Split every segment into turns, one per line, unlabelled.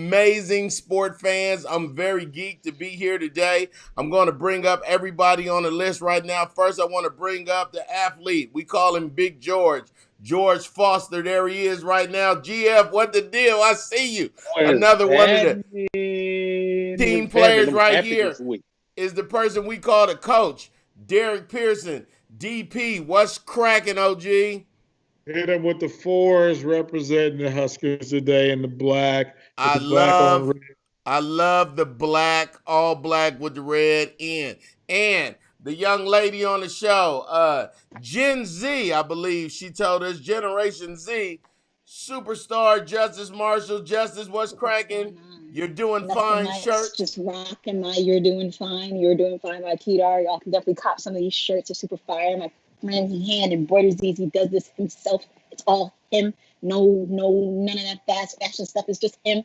Amazing sport fans. I'm very geeked to be here today. I'm going to bring up everybody on the list right now. First, I want to bring up the athlete. We call him Big George. George Foster, there he is right now. GF, what the deal? I see you.
What's
Another one of the
happening?
team
What's happening?
players
I'm
right
happy
here
this week.
is the person we call the coach, Derek Pearson. DP, what's cracking, OG?
Hit him with the fours representing the Huskers today in the black with
I
the black on
love
red.
I love the black, all black with the red in. And the young lady on the show, Gen Z, I believe she told us, Generation Z, superstar Justice Marshall. Justice, what's
What's going
cracking?
on?
You're doing
Nothing
fine
much.
shirt.
Just rocking my You're Doing Fine. You're Doing Fine by TDR. Y'all can definitely cop some of these shirts. They're super fire. My friend hand embroiders these. He does this himself. It's all him. None of that fast fashion stuff. It's just him,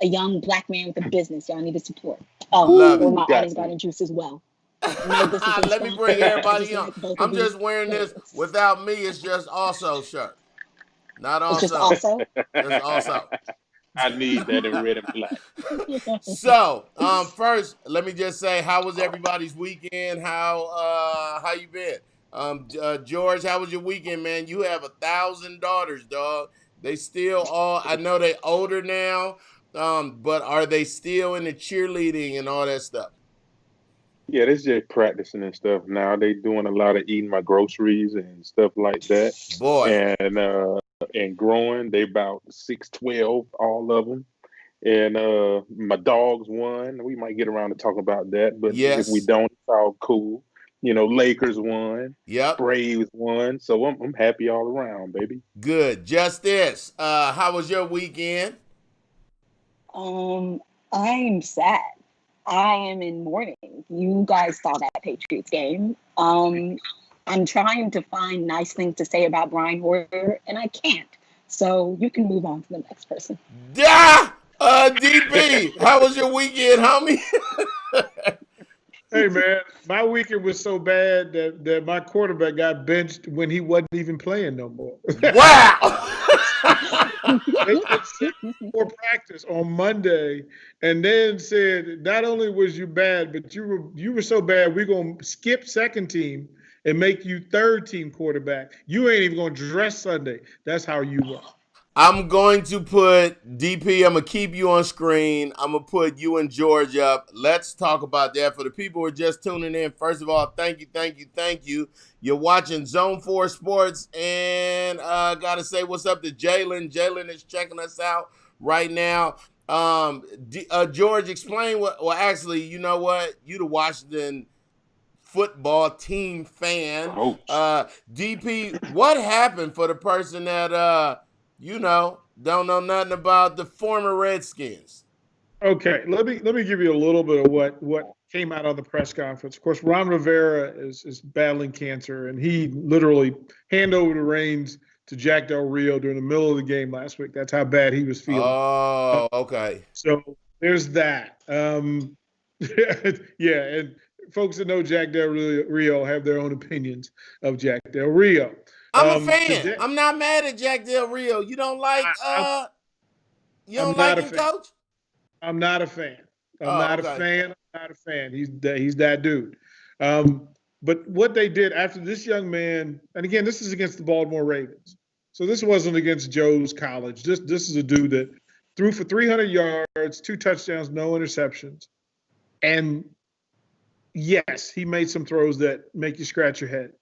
a young black man with a business. Y'all need to support. Oh,
Love
or
it.
Ooh,
my
got
Artist
me.
Garden juice as well. No, this isn't
Let me bring
sponsored. I just
everybody on.
like both of
I'm
these
just wearing this
clothes.
without me. It's just also shirt. Not
It's just
also.
also.
Just also.
I need that in red and black.
So, first, let me just say, how was everybody's weekend? How you been? George, how was your weekend, man? You have 1,000 daughters, dog. They still all. I know they older now, but are they still in the cheerleading and all that stuff?
Yeah, they just practicing and stuff now. They doing a lot of eating my groceries and stuff like that,
Boy,
and growing. They about 6'12", all of them. And my dogs won. We might get around to talk about that, but if we
yes,
don't, it's all cool. Lakers won,
yep,
Braves won, so I'm happy all around, baby.
good. Justice, how was your weekend?
Um, I'm sad. I am in mourning. You guys saw that Patriots game. I'm trying to find nice things to say about Brian Hoyer, and I can't. So you can move on to the next person.
Yeah, DP, how was your weekend, homie?
Hey man, my weekend was so bad that my quarterback got benched when he wasn't even playing no more.
Wow.
They did 74 practice on Monday, and then said not only was you bad, but you were so bad we're gonna skip second team and make you third team quarterback. You ain't even gonna dress Sunday. That's how you were.
I'm going to put DP. I'm gonna keep you on screen. I'm gonna put you and George up. Let's talk about that for the people who are just tuning in. First of all, thank you, thank you, thank you. You're watching Zone 4 Sports, and gotta say what's up to Jalen. Jalen is checking us out right now. George, explain what. Well, actually, you know what? You the Washington football team fan.
Coach.
DP, what happened for the person that don't know nothing about the former Redskins?
Okay, let me give you a little bit of what came out of the press conference. Of course, Ron Rivera is battling cancer, and he literally handed over the reins to Jack Del Rio during the middle of the game last week. That's how bad he was feeling.
Oh, okay.
So there's that. Yeah, and folks that know Jack Del Rio have their own opinions of Jack Del Rio.
I'm a fan.
Today,
I'm not mad at Jack Del Rio. You don't like
I'm,
you
I'm
don't
not
like
a
him,
fan.
coach?
I'm not a fan. I'm
Oh,
not a
okay.
fan. I'm not a fan. He's that dude. Um, but what they did after this young man, and again, this is against the Baltimore Ravens. So this wasn't against Joe's college. This is a dude that threw for 300 yards, 2 touchdowns, no interceptions. And yes, he made some throws that make you scratch your head.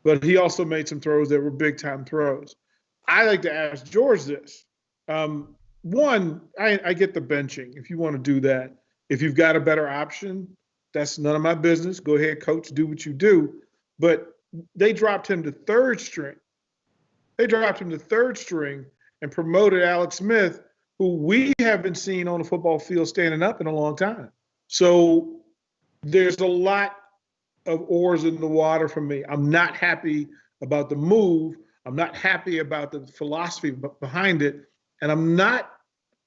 But he also made some throws that were big time throws. I like to ask George this. Um, One, I get the benching if you want to do that. If you've got a better option, that's none of my business. Go ahead, coach, do what you do. But they dropped him to third string. They dropped him to third string and promoted Alex Smith, who we haven't seen on the football field standing up in a long time. So there's a lot of oars in the water for me. I'm not happy about the move. I'm not happy about the philosophy behind it. And I'm not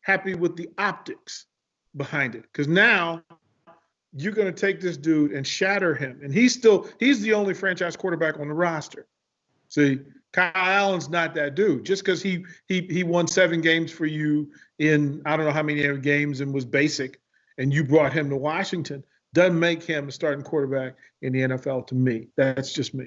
happy with the optics behind it. Because now you're going to take this dude and shatter him. And he's the only franchise quarterback on the roster. See, Kyle Allen's not that dude. Just because he won 7 games for you in I don't know how many games and was basic, and you brought him to Washington, doesn't make him a starting quarterback in the NFL to me. That's just me.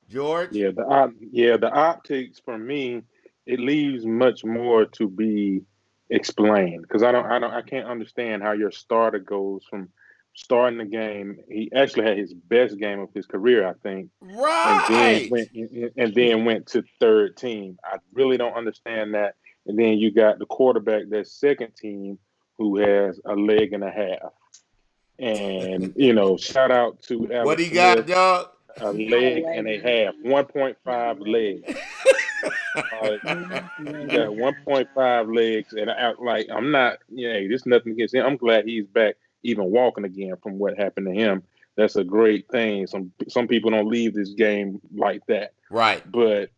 George?
Yeah, the optics for me, it leaves much more to be explained because I can't understand how your starter goes from starting the game. He actually had his best game of his career, I think,
Right.
and then went to third team. I really don't understand that. And then you got the quarterback that's second team who has a leg and a half. And shout out to
What
Alex
he got,
Smith,
dog?
a
Not a
leg
leg
and a
and a
half,
half.
1.5
Not a leg and
legs.
a half.
Like
Not a
you
leg and
got
a half.
1.5 legs, and I'm not, there's nothing against him. I'm glad he's back, even walking again from what happened to him. That's a great thing. Some people don't leave this game like that,
Right.
but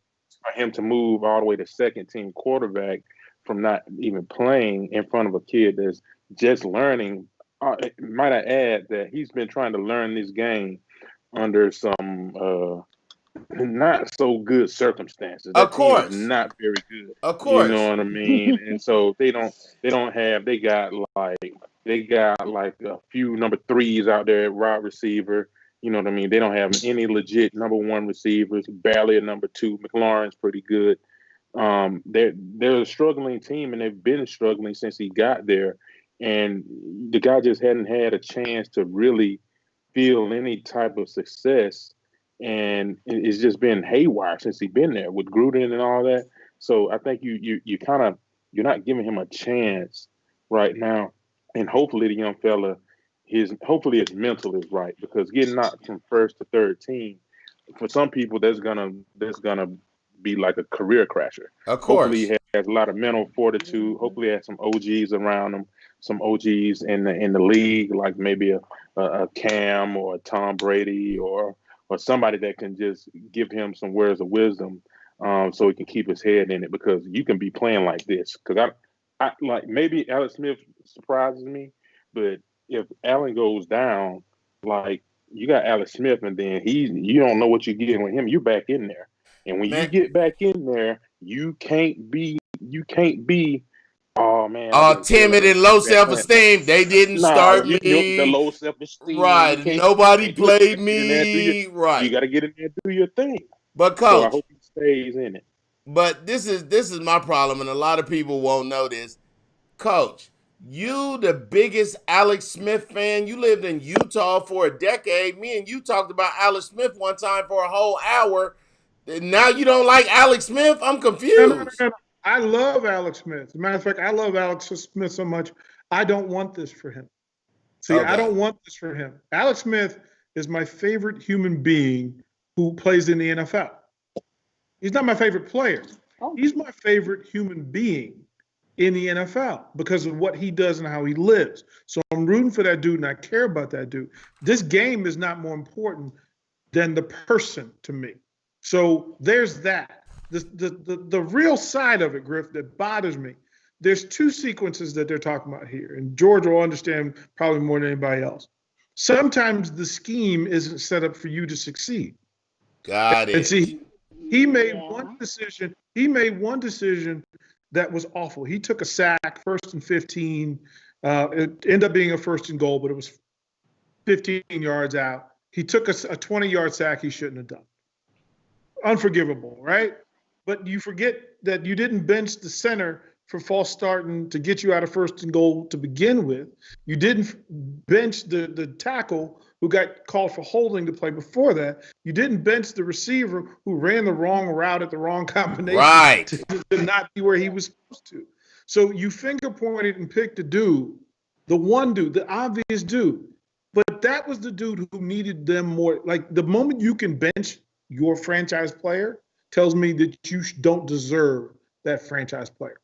for him to move all the way to second team quarterback from not even playing in front of a kid that's just learning. Might I add that he's been trying to learn this game under some not so good circumstances.
Of
That team is
course.
not very good.
Of
You know
course.
what I mean? And so they got like a few number threes out there at wide receiver. You know what I mean? They don't have any legit number one receivers, barely a number two. McLaurin's pretty good. They're a struggling team, and they've been struggling since he got there. And the guy just hadn't had a chance to really feel any type of success, and it's just been haywire since he's been there with Gruden and all that. So I think you kind of you're not giving him a chance right now, and hopefully the young fella hopefully his mental is right because getting knocked from first to third team for some people that's gonna be like a career crasher.
Of
Hopefully
course.
he has a lot of mental fortitude. Hopefully he has some OGs around him, some OGs in the league, like maybe a Cam or a Tom Brady or somebody that can just give him some words of wisdom, so he can keep his head in it because you can be playing like this. Because I like maybe Alex Smith surprises me, but if Allen goes down, like you got Alex Smith, and then you don't know what you're getting with him. You're back in there, and when you
Man,
get back in there, you can't be. Oh man, I didn't feel
timid
like
and low
back playing.
self-esteem. They didn't
Nah,
start
the
me.
low self esteem. You
Right.
can't
Nobody
can't do it. You
played
gotta get in there and do your.
me.
You
Right.
got to get in there and do your thing.
But
So I
coach,
hope he stays in it.
but this is my problem, and a lot of people won't know this. Coach, you the biggest Alex Smith fan. You lived in Utah for a decade. Me and you talked about Alex Smith one time for a whole hour. And now you don't like Alex Smith? I'm
No, no, no,
confused.
no. I love Alex Smith. As a matter of fact, I love Alex Smith so much. I don't want this for him. See, I
Okay.
don't want this for him. Alex Smith is my favorite human being who plays in the NFL. He's not my favorite player.
Oh,
He's my favorite human being in the NFL because of what he does and how he lives. So I'm rooting for that dude and I care about that dude. This game is not more important than the person to me. So there's that. The real side of it, Griff, that bothers me. There's 2 sequences that they're talking about here, and George will understand probably more than anybody else. Sometimes the scheme isn't set up for you to succeed.
Got
And
it.
see, he made one
yeah.
decision. He made one decision that was awful. He took a sack, 1st and 15. It ended up being a 1st and goal, but it was 15 yards out. He took a 20-yard sack he shouldn't have done. Unforgivable, right? But you forget that you didn't bench the center for false starting to get you out of 1st and goal to begin with. You didn't bench the tackle who got called for holding to play before that. You didn't bench the receiver who ran the wrong route at the wrong combination
Right.
to not be where he was supposed to. So you finger pointed and picked a dude, the one dude, the obvious dude. But that was the dude who needed them more. Like the moment you can bench your franchise player tells me that you don't deserve that franchise player.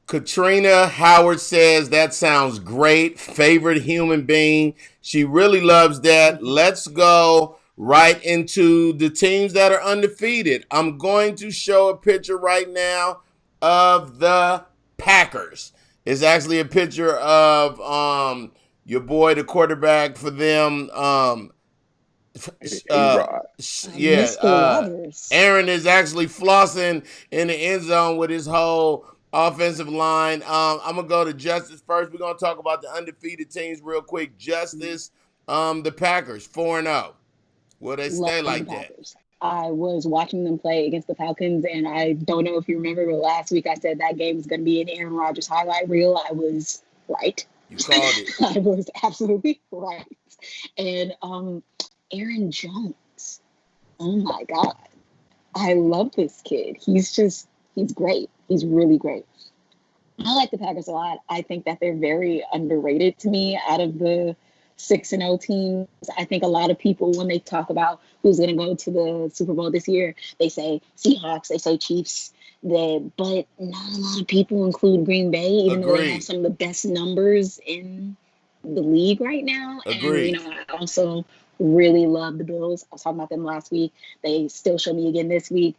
Katrina Howard says that sounds great. Favorite human being. She really loves that. Let's go right into the teams that are undefeated. I'm going to show a picture right now of the Packers. It's actually a picture of your boy, the quarterback for them, Uh,
A-Rod.
yeah,
Mr. Rogers.
Aaron is actually flossing in the end zone with his whole offensive line. I'm gonna go to Justice first. We're gonna talk about the undefeated teams real quick. Justice, the Packers 4-0. Will they
Love
stay
the
like that?
Packers. I was watching them play against the Falcons, and I don't know if you remember, but last week I said that game was going to be an Aaron Rodgers highlight reel. I was right.
You called it.
I was absolutely right. And Aaron Jones. Oh my God. I love this kid. He's great. He's really great. I like the Packers a lot. I think that they're very underrated to me out of the 6-0 teams. I think a lot of people, when they talk about who's going to go to the Super Bowl this year, they say Seahawks, they say Chiefs. But not a lot of people include Green Bay, even though they have
Agreed.
some of the best numbers in the league right now. And,
Agreed.
I also really love the Bills. I was talking about them last week. They still show me again this week.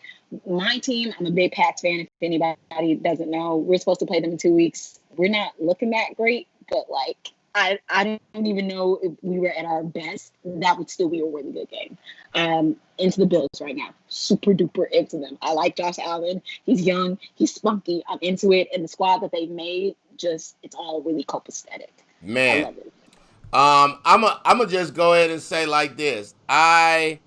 My team, I'm a big Pats fan. If anybody doesn't know, we're supposed to play them in 2 weeks. We're not looking that great, but I don't even know if we were at our best. That would still be a really good game. Into the Bills right now. Super duper into them. I like Josh Allen. He's young. He's spunky. I'm into it. And the squad that they've made, it's all really copacetic. I
Man.
love it.
I'm just go ahead and say like this. I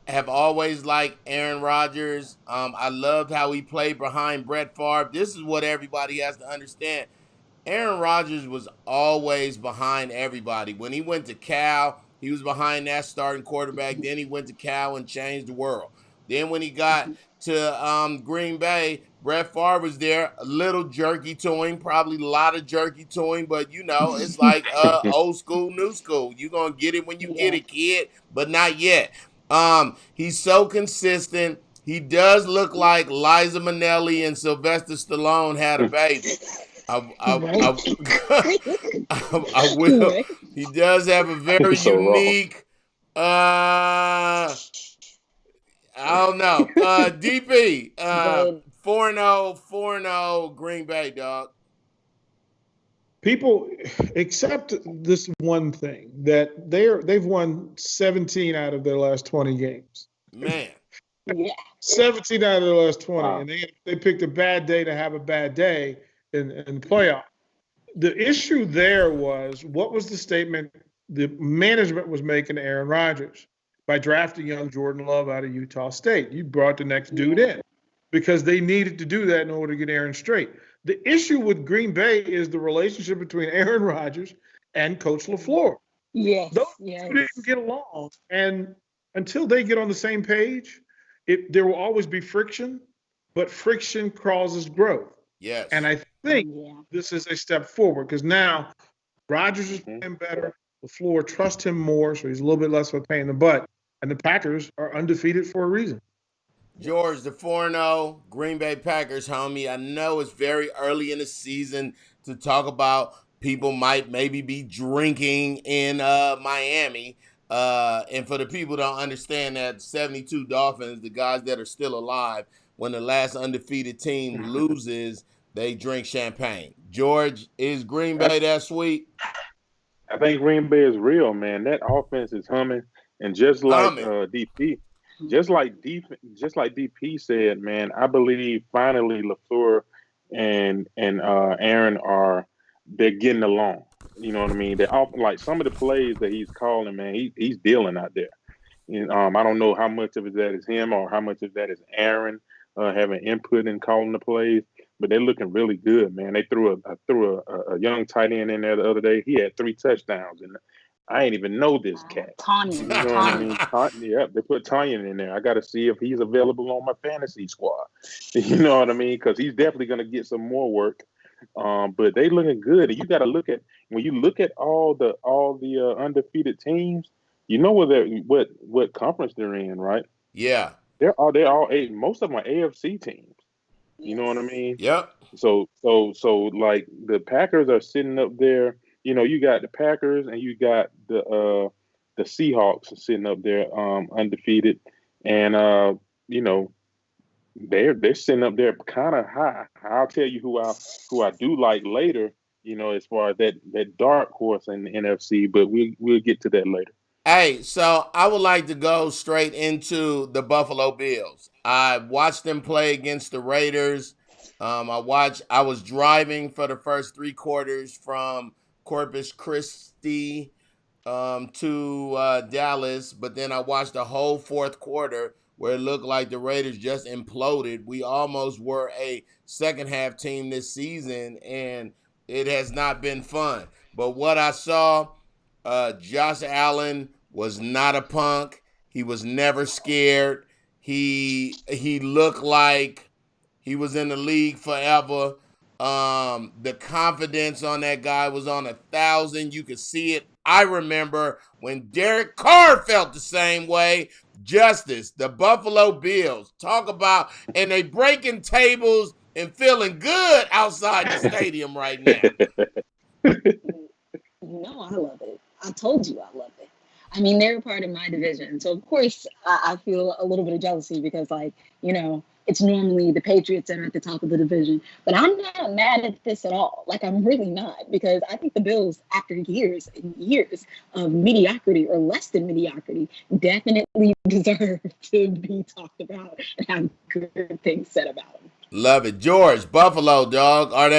have always liked Aaron Rodgers. I loved how he played behind Brett Favre. This is what everybody has to understand. Aaron Rodgers was always behind everybody. When he went to Cal, he was behind that starting quarterback. Then he went to Cal and changed the world. Then when he got to Green Bay, Brett Favre was there, a little jerky to him, probably a lot of jerky to him, but it's like old school, new school. You're going to get it when you get
Yeah.
it, kid, but not yet. He's so consistent. He does look like Liza Minnelli and Sylvester Stallone had a baby. I will.
Right.
He does have a very
So wrong.
unique. I don't know. DP.
But
4-0, 4-0 Green Bay, dog.
People accept this one thing that they've won 17 out of their last 20 games.
Man.
yeah.
17 out of the last 20.
Wow.
And they picked a bad day to have a bad day in the playoff. The issue there was, what was the statement the management was making to Aaron Rodgers by drafting young Jordan Love out of Utah State? You brought the next dude in because they needed to do that in order to get Aaron straight. The issue with Green Bay is the relationship between Aaron Rodgers and Coach LaFleur.
Yes.
Those
Yes.
two didn't get along. And until they get on the same page, there will always be friction, but friction causes growth.
Yes.
And I think this is a step forward because now Rodgers is playing better. LaFleur trusts him more, so he's a little bit less of a pain in the butt. And the Packers are undefeated for a reason.
George, the 4-0 Green Bay Packers, homie. I know it's very early in the season to talk about people might maybe be drinking in Miami. And for the people who don't understand that 72 Dolphins, the guys that are still alive, when the last undefeated team loses, they drink champagne. George, is Green Bay that sweet?
I think Green Bay is real, man. That offense is humming, and just like DP, just like DP said, man, I believe finally LaFleur and Aaron they're getting along. You know what I mean? They're off, like some of the plays that he's calling, man. He's dealing out there. And, I don't know how much of that is him or how much of that is Aaron having input in calling the plays, but they're looking really good, man. They threw a young tight end in there the other day. He had 3 touchdowns, and I ain't even know this cat.
Tanya.
You know what I mean? Yeah, they put Tanya in there. I got to see if he's available on my fantasy squad. You know what I mean? Because he's definitely going to get some more work. But they looking good, and you got to look at when you look at all the undefeated teams. You know what conference they're in, right?
Yeah.
They're all most of them are AFC teams. You know what I mean?
Yep.
So like the Packers are sitting up there. You know, you got the Packers and you got the Seahawks sitting up there undefeated, and you know they're sitting up there kind of high. I'll tell you who I do like later. You know, as far as that dark horse in the NFC, but we'll get to that later.
Hey, so I would like to go straight into the Buffalo Bills. I watched them play against the Raiders. I was driving for the first 3 quarters from Corpus Christi to Dallas, but then I watched the whole fourth quarter where it looked like the Raiders just imploded. We almost were a second half team this season, and it has not been fun. But what I saw, Josh Allen was not a punk. He was never scared. He looked like he was in the league forever. The confidence on that guy was on 1,000. You could see it. I remember when Derek Carr felt the same way. Justice, the Buffalo Bills, talk about, and they breaking tables and feeling good outside the stadium right now.
I love it. I told you I love it. I mean, they're a part of my division. So, of course, I feel a little bit of jealousy because, like, it's normally the Patriots that are at the top of the division. But I'm not mad at this at all. Like, I'm really not, because I think the Bills, after years and years of mediocrity or less than mediocrity, definitely deserve to be talked about and have good things said about them.
Love it. George, Buffalo, dog. Are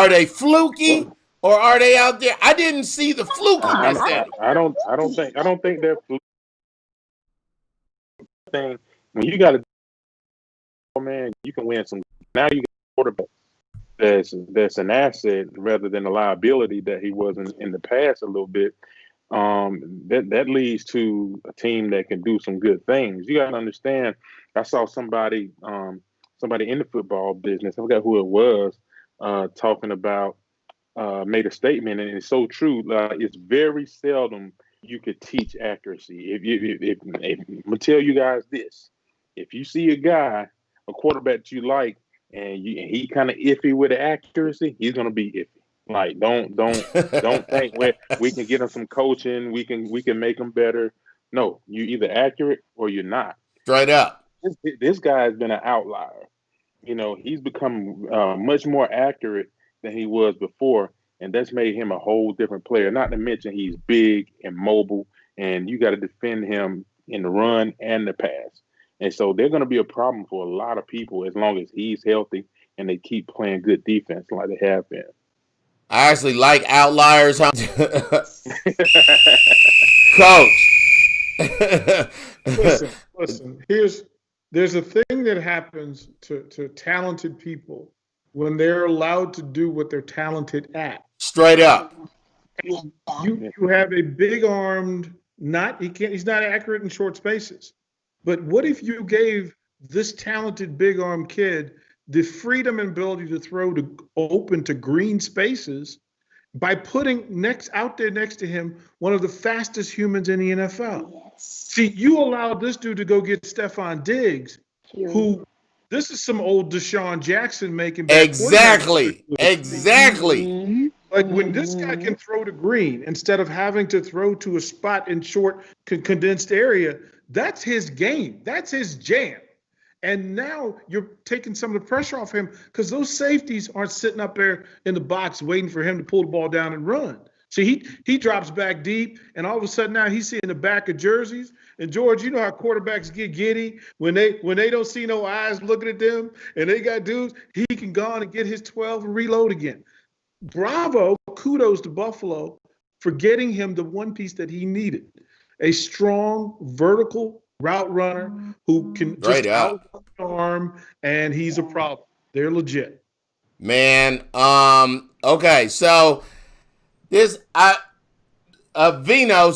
they fluky or are they out there? I didn't see the flukiness in them.
I don't think that thing. When you got a man, you can win some. Now you got a quarterback that's an asset rather than a liability that he was in the past a little bit. That leads to a team that can do some good things. You got to understand. I saw somebody in the football business. I forgot who it was, talking about, made a statement, and it's so true. It's very seldom you could teach accuracy. If I'm gonna tell you guys this, if you see a quarterback that you like, and he kind of iffy with the accuracy, he's gonna be iffy. Like, don't think we can get him some coaching, we can make him better. No, you either accurate or you're not.
Straight up.
This guy has been an outlier. He's become much more accurate than he was before, and that's made him a whole different player. Not to mention he's big and mobile, and you got to defend him in the run and the pass. And so they're going to be a problem for a lot of people as long as he's healthy and they keep playing good defense like they have been.
I actually like outliers. Coach.
Listen. There's a thing that happens to talented people when they're allowed to do what they're talented at.
Straight up.
You have a big armed, he's not accurate in short spaces. But what if you gave this talented big armed kid the freedom and ability to throw to open to green spaces by putting out there next to him one of the fastest humans in the NFL?
Yes.
See, you allowed this dude to go get Stephon Diggs, who this is some old Deshaun Jackson making back.
Exactly.
Like, when this guy can throw to green instead of having to throw to a spot in short, condensed area, that's his game. That's his jam. And now you're taking some of the pressure off him because those safeties aren't sitting up there in the box waiting for him to pull the ball down and run. See, he drops back deep, and all of a sudden now he's seeing the back of jerseys. And George, you know how quarterbacks get giddy when they don't see no eyes looking at them, and they got dudes. He can go on and get his 12 and reload again. Bravo, kudos to Buffalo for getting him the one piece that he needed: a strong vertical route runner who can just arm, and he's a problem. They're legit.
Man, okay, so Vinos,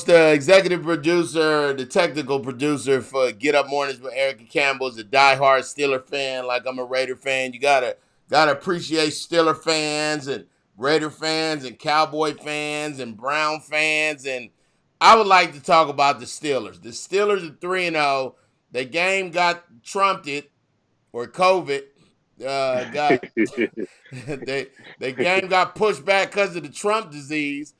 the executive producer, the technical producer for Get Up Mornings with Erica Campbell, is a diehard Steeler fan. Like, I'm a Raider fan. You gotta appreciate Steeler fans and Raider fans and Cowboy fans and Brown fans. And I would like to talk about the Steelers. The Steelers are 3-0. The game got trumped, or COVID. Got the game got pushed back because of the Trump disease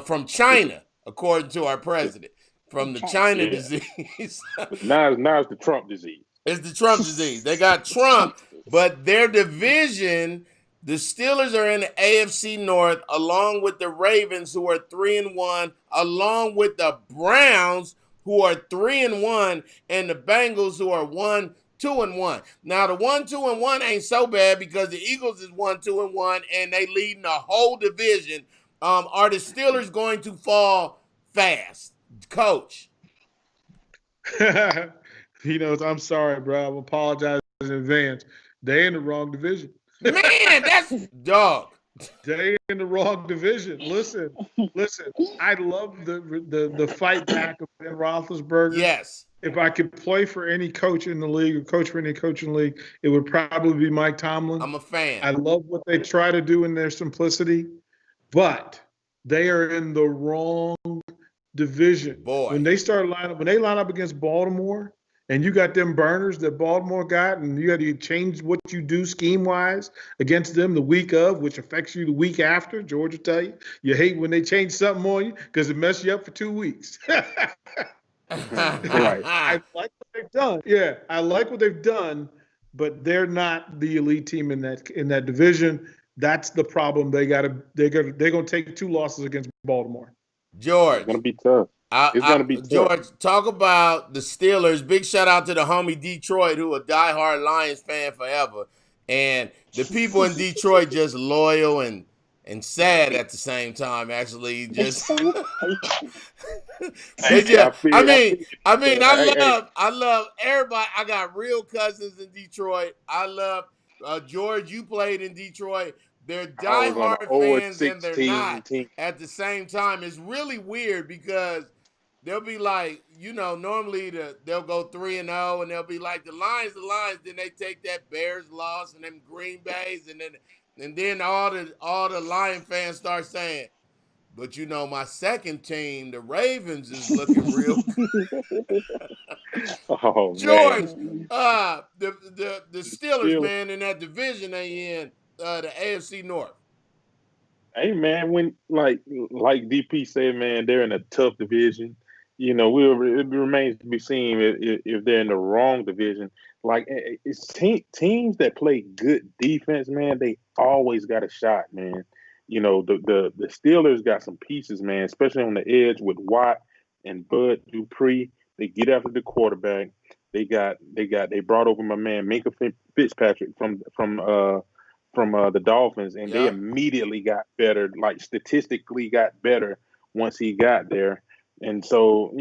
from China, according to our president. From the China disease.
Now it's the Trump disease.
It's the Trump disease. They got Trump, but their division The Steelers are in the AFC North, along with the Ravens, who are 3-1, along with the Browns, who are 3-1, and the Bengals, who are 1-2-1. Now, the 1-2-1 ain't so bad because the Eagles is 1-2-1, and they leading the whole division. Are the Steelers going to fall fast, Coach?
I'm sorry, bro. I apologize in advance. They in the wrong division.
Man, that's dog.
They in the wrong division. Listen. I love the fight back of Ben Roethlisberger.
Yes.
If I could play for any coach in the league or coach for any coach in the league, it would probably be Mike Tomlin.
I'm a fan.
I love what they try to do in their simplicity, but they are in the wrong division.
Boy.
When they line up against Baltimore, and you got them burners that Baltimore got, and you got to change what you do scheme-wise against them the week of, which affects you the week after. George will tell you, you hate when they change something on you because it messes you up for 2 weeks. I like what they've done. Yeah, I like what they've done, but they're not the elite team in that division. That's the problem. They're gonna take 2 losses against Baltimore.
George.
It's gonna be tough. It's gonna be tough.
George, talk about the Steelers. Big shout out to the homie Detroit, who a diehard Lions fan forever. And the people in Detroit just loyal and sad at the same time. Actually, just I love everybody. I got real cousins in Detroit. I love George. You played in Detroit. They're diehard fans and they're not at the same time. It's really weird because they'll be like, normally they'll go 3-0 and they'll be like the Lions. Then they take that Bears loss and them Green Bays and then all the Lion fans start saying, but my second team, the Ravens, is looking real good.
Oh,
George,
man.
the Steelers, man, in that division they in, the AFC North.
Hey, man, when like DP said, man, they're in a tough division. It remains to be seen if they're in the wrong division. Like, it's teams that play good defense, man, they always got a shot, man. The Steelers got some pieces, man, especially on the edge with Watt and Bud Dupree. They get after the quarterback. They brought over my man Minkah Fitzpatrick from the Dolphins, and they immediately got better, like statistically got better once he got there. And so,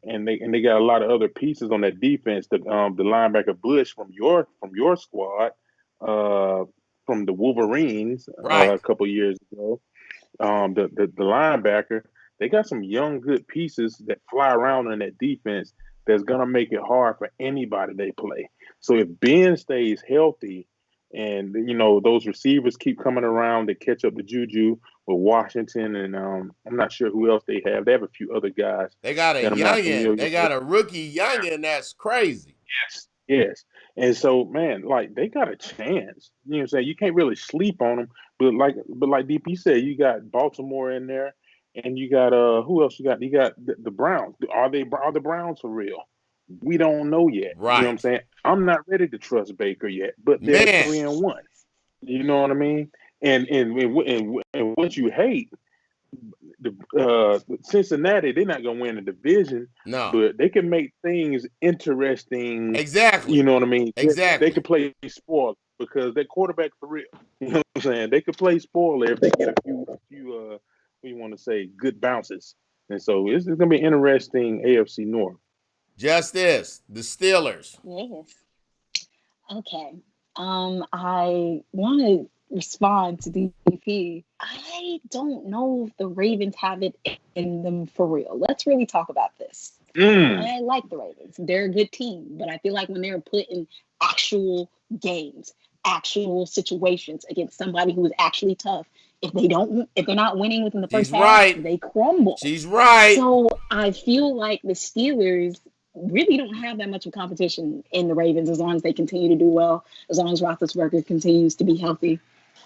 and they got a lot of other pieces on that defense. The linebacker Bush from your squad, from the Wolverines, a couple years ago. The linebacker, they got some young good pieces that fly around in that defense that's gonna make it hard for anybody they play. So if Ben stays healthy, and those receivers keep coming around, they catch up to Juju with Washington, and I'm not sure who else they have. They have a few other guys.
They got a youngin. They got a rookie youngin that's crazy.
Yes. And so, man, like, they got a chance. You know what I'm saying? You can't really sleep on them. But like DP said, you got Baltimore in there, and you got who else you got? You got the Browns. Are the Browns for real? We don't know yet.
Right.
You know what I'm saying? I'm not ready to trust Baker yet, but they're 3-1. You know what I mean? And what you hate, the Cincinnati, they're not gonna win the division.
No,
but they can make things interesting.
Exactly.
You know what I mean?
Exactly.
They can play spoiler because they're quarterback for real. You know what I'm saying? They could play spoiler if they get a few what you want to say, good bounces. And so it's gonna be interesting AFC North.
Justice, the Steelers.
Yes. Okay. I want to respond to DP. I don't know if the Ravens have it in them for real. Let's really talk about this. I like the Ravens. They're a good team, but I feel like when they're put in actual games, actual situations against somebody who is actually tough, if they're not winning within the first half, they crumble.
She's right.
So I feel like the Steelers really don't have that much of competition in the Ravens as long as they continue to do well, as long as Roethlisberger continues to be healthy.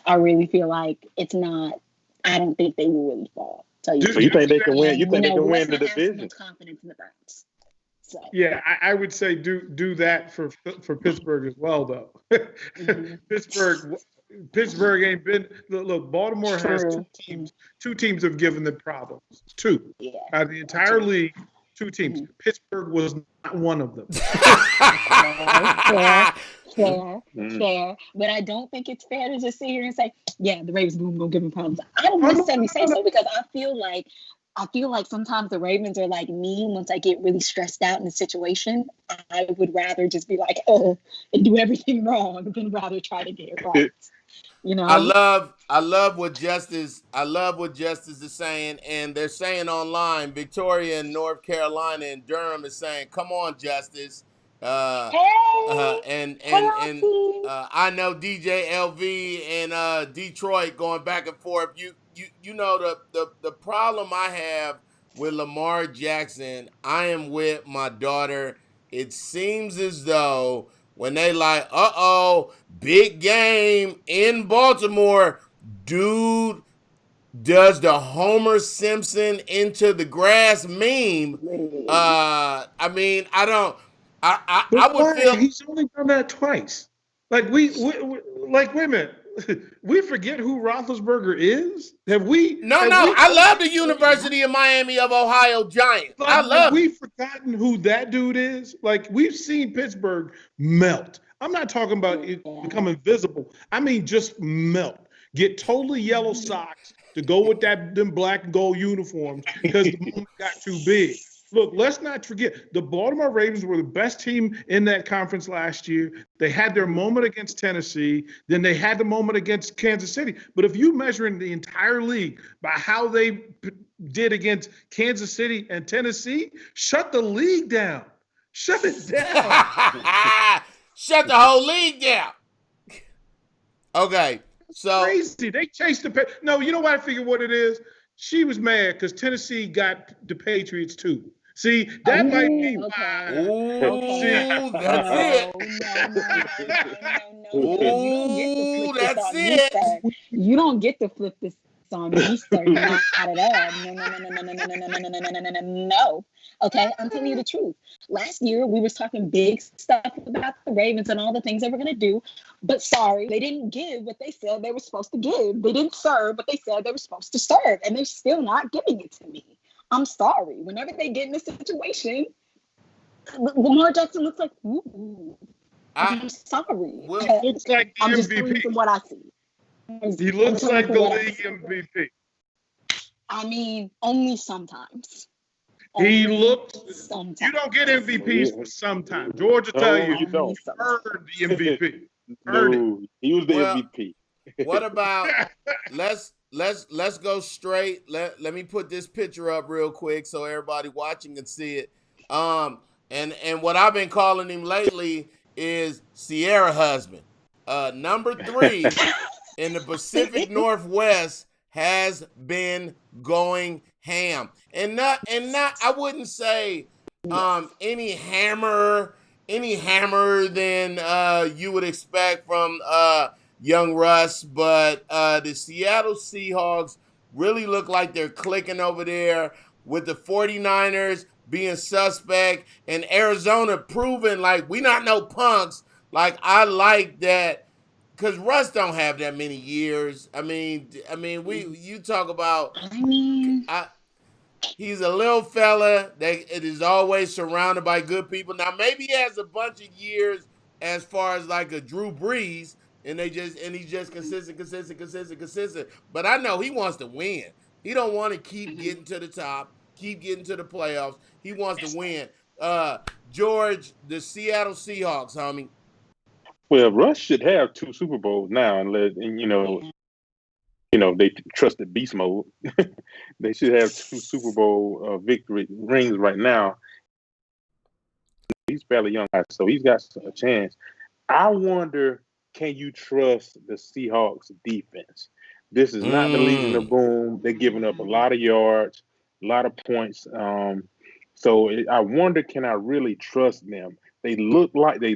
I really feel like it's not. I don't think they will really fall.
So you think they can win? You think they can win the division?
Confidence in the Browns. So
Yeah, I would say do that for Pittsburgh as well, though. Pittsburgh Pittsburgh ain't been look. Baltimore has
true.
two teams have given them problems. Two
Yeah.
out of the entire league, two teams. Pittsburgh was not one of them.
Fair. But I don't think it's fair to just sit here and say, yeah, the Ravens gonna give them problems. I don't necessarily say so because I feel like sometimes the Ravens are like me. Once I get really stressed out in a situation, I would rather just be like, oh, and do everything wrong than rather try to get it right. You know?
I love what Justice is saying, and they're saying online, Victoria in North Carolina and Durham is saying, "Come on, Justice." And I know DJ LV and Detroit going back and forth. You know the problem I have with Lamar Jackson. I am with my daughter. It seems as though when they like, big game in Baltimore, dude does the Homer Simpson into the grass meme. I mean, I don't. I would feel
he's only done that twice. Like we like wait a minute. We forget who Roethlisberger is? Have we?
No. I love the University of Miami of Ohio Giants. I love.
Have we forgotten who that dude is? Like we've seen Pittsburgh melt. I'm not talking about it become invisible. I mean just melt. Get totally yellow socks to go with them black and gold uniforms because the moment got too big. Look, let's not forget, the Baltimore Ravens were the best team in that conference last year. They had their moment against Tennessee. Then they had the moment against Kansas City. But if you measure in the entire league by how they did against Kansas City and Tennessee, shut the league down. Shut it down.
Shut the whole league down. Okay, so.
Crazy. They chased No, you know what I figured what it is? She was mad because Tennessee got the Patriots too. See, that might be why.
Ooh, that's it.
Ooh, that's it. You don't get to flip this on me, sir. Not at all. No. Okay, I'm telling you the truth. Last year, we was talking big stuff about the Ravens and all the things they were going to do. But sorry, they didn't give what they said they were supposed to give. They didn't serve what they said they were supposed to serve. And they're still not giving it to me. I'm sorry. Whenever they get in this situation, Lamar Jackson looks like, ooh. I'm sorry.
Well, he looks like the
I'm
MVP.
just telling from what I see.
He looks like the league MVP.
I mean, only sometimes.
He looks. Sometimes. You don't get MVPs for sometimes. George will tell you
don't.
Heard the MVP.
No, he was the MVP.
What about let's go straight. Let me put this picture up real quick so everybody watching can see it. And what I've been calling him lately is Sierra husband. Number 3 in the Pacific Northwest has been going ham. And not I wouldn't say any hammer than you would expect from young Russ, but the Seattle Seahawks really look like they're clicking over there with the 49ers being suspect and Arizona proving like we not no punks. Like I like that because Russ don't have that many years. I mean, you talk about. He's a little fella that it is always surrounded by good people. Now maybe he has a bunch of years as far as like a Drew Brees, and he's just consistent. But I know he wants to win. He don't want to keep getting to the top, keep getting to the playoffs. He wants to win. George, the Seattle Seahawks, homie.
Well, Russ should have 2 Super Bowls now, they trusted beast mode. They should have 2 Super Bowl victory rings right now. He's fairly young, so he's got a chance. I wonder, can you trust the Seahawks defense? This is not the Legion of Boom. They're giving up a lot of yards, a lot of points. So I wonder, can I really trust them? They look like they're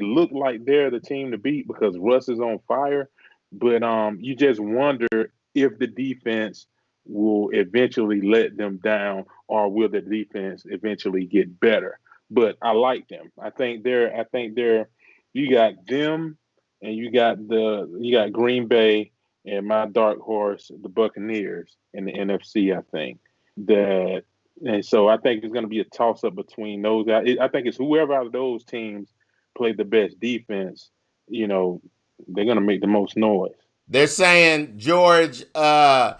the team to beat because Russ is on fire. But you just wonder if the defense will eventually let them down, or will the defense eventually get better? but I like them. I think they're you got them and you got Green Bay and my dark horse, the Buccaneers in the NFC, I think. That and so I think it's going to be a toss up between those guys. I think it's whoever out of those teams play the best defense, you know, they're going to make the most noise.
They're saying, George, I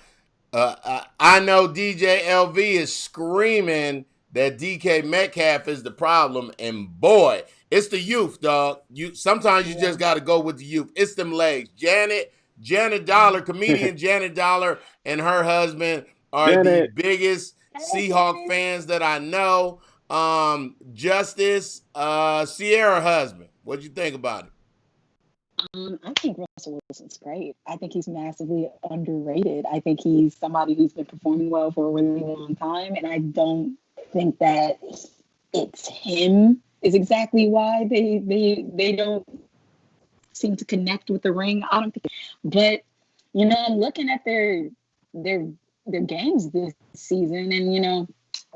know DJ LV is screaming that DK Metcalf is the problem, and boy, it's the youth, dog. You sometimes you just got to go with the youth. It's them legs. Janet Dollar, comedian Janet Dollar, and her husband are the
Janet,
biggest Seahawk fans that I know. Justice, Sierra husband. What'd you think about it?
I think Russell Wilson's great. I think he's massively underrated. I think he's somebody who's been performing well for a really long time, and I don't think that it's him is exactly why they don't seem to connect with the ring. I don't think, but I'm looking at their games this season, and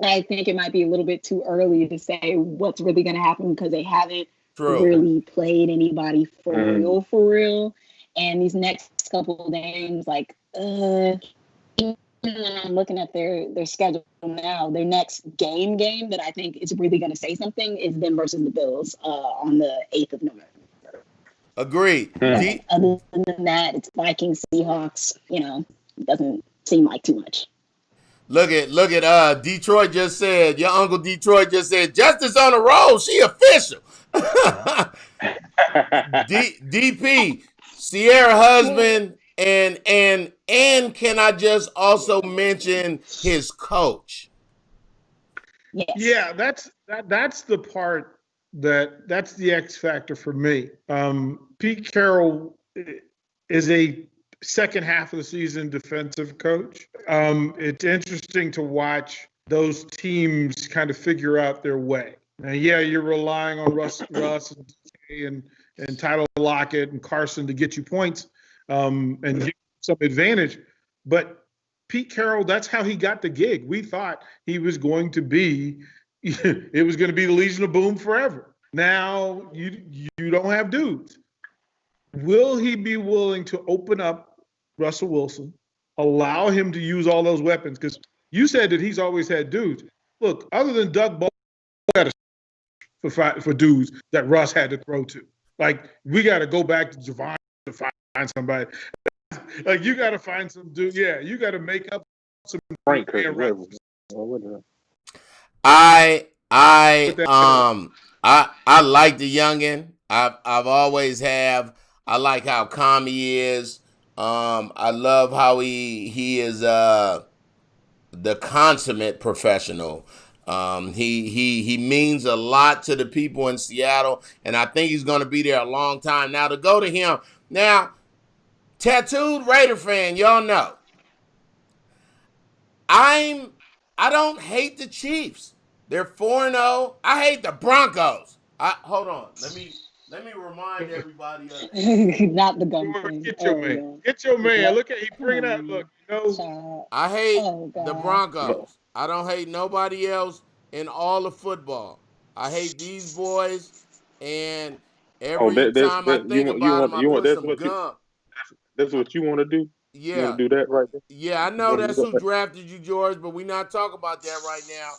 I think it might be a little bit too early to say what's really going to happen because they haven't really played anybody for real. And these next couple of games, like, even when I'm looking at their schedule now, their next game that I think is really going to say something is them versus the Bills on the 8th of November.
Agreed.
Other than that, it's Vikings, Seahawks. Doesn't seem like too much.
Look at Detroit just said, your uncle Detroit just said, Justice on the roll, she official. DP, Sierra husband, and can I just also mention his coach?
Yes.
Yeah, that's the part that's the X factor for me. Pete Carroll is a second half of the season defensive coach. It's interesting to watch those teams kind of figure out their way. Now, yeah, you're relying on Russ and DK and Tyler Lockett and Carson to get you points and give some advantage. But Pete Carroll, that's how he got the gig. We thought he was going to be, it was going to be the Legion of Boom forever. Now you don't have dudes. Will he be willing to open up Russell Wilson, allow him to use all those weapons? Because you said that he's always had dudes. Look, other than Doug Baldwin, for dudes that Russ had to throw to. Like, we got to go back to Javon to find somebody. Like, you got to find some dude. Yeah, you got to make up some.
Frank
I
like the youngin. I've always have. I like how calm he is. I love how he is the consummate professional. He means a lot to the people in Seattle, and I think he's going to be there a long time. Now, to go to him, now, tattooed Raider fan, y'all know, I don't hate the Chiefs. They're 4-0. I hate the Broncos. Hold on. Let me remind everybody of
it. Not the gun thing.
Get your man. Yeah. Get your man. Look at he bringing that. Look,
I hate the Broncos. I don't hate nobody else in all of football. I hate these boys, and every time I think about them, I put some gum.
That's what you want to do?
Yeah.
You want to do that right there?
Yeah, I know that's who drafted you, George, but we're not talking about that right now.